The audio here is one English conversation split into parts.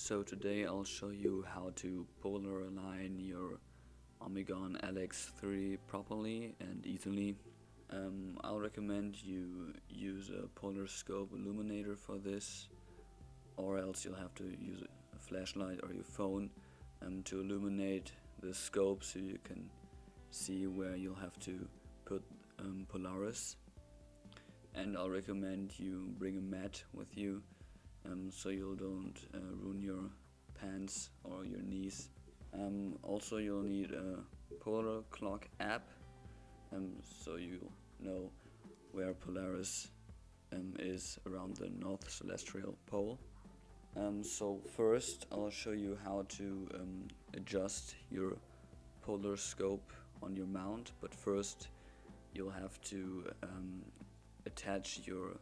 So today I'll show you how to polar align your Omegon LX-3 properly and easily. I'll recommend you use a polar scope illuminator for this, or else you'll have to use a flashlight or your phone to illuminate the scope so you can see where you'll have to put Polaris. And I'll recommend you bring a mat with you so you don't ruin your pants or your knees. Also you'll need a polar clock app so you know where Polaris is around the North Celestial Pole. So first I'll show you how to adjust your polar scope on your mount, but first you'll have to attach your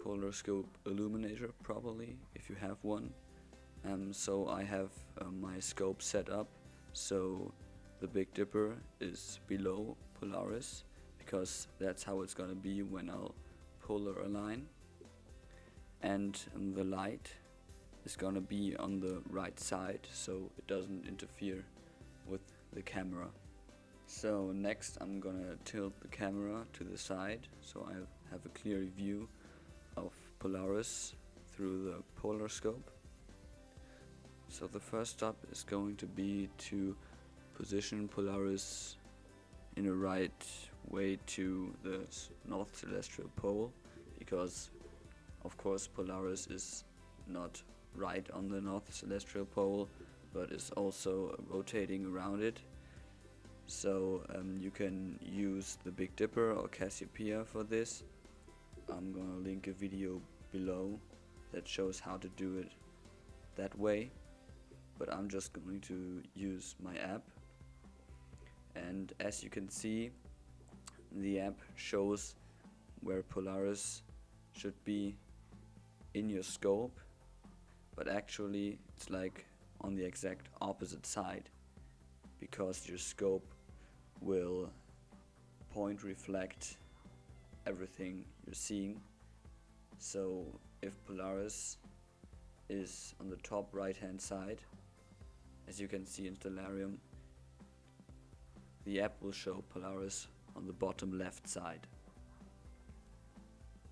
polar scope illuminator properly if you have one. So I have my scope set up so the Big Dipper is below Polaris, because that's how it's gonna be when I'll polar align, and the light is gonna be on the right side so it doesn't interfere with the camera. So next I'm gonna tilt the camera to the side so I have a clear view of Polaris through the polar scope. So the first step is going to be to position Polaris in a right way to the North Celestial Pole, because of course Polaris is not right on the North Celestial Pole but is also rotating around it. So you can use the Big Dipper or Cassiopeia for this. I'm gonna link a video below that shows how to do it that way, but I'm just going to use my app, and as you can see, the app shows where Polaris should be in your scope, but actually it's like on the exact opposite side, because your scope will point reflect everything you're seeing. So if Polaris is on the top right hand side, as you can see in Stellarium, the app will show Polaris on the bottom left side.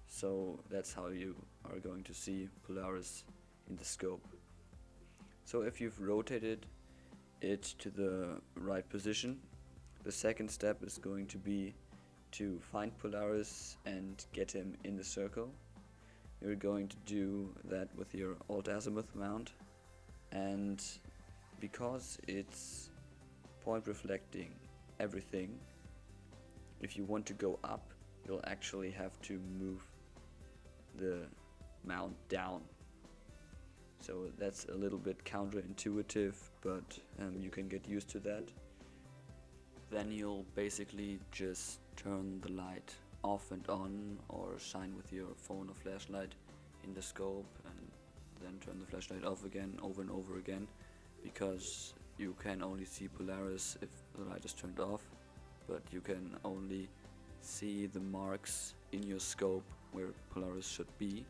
So that's how you are going to see Polaris in the scope. So if you've rotated it to the right position, the second step is going to be to find Polaris and get him in the circle. You're going to do that with your alt azimuth mount, and because it's point reflecting everything, if you want to go up, you'll actually have to move the mount down. So that's a little bit counterintuitive, but you can get used to that. Then you'll basically just turn the light off and on, or shine with your phone or flashlight in the scope, and then turn the flashlight off again over and over again, because you can only see Polaris if the light is turned off, but you can only see the marks in your scope where Polaris should be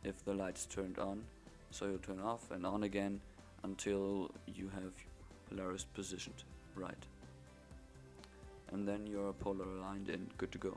if the light is turned on. So you'll turn off and on again until you have Polaris positioned right, and then you're polar aligned and good to go.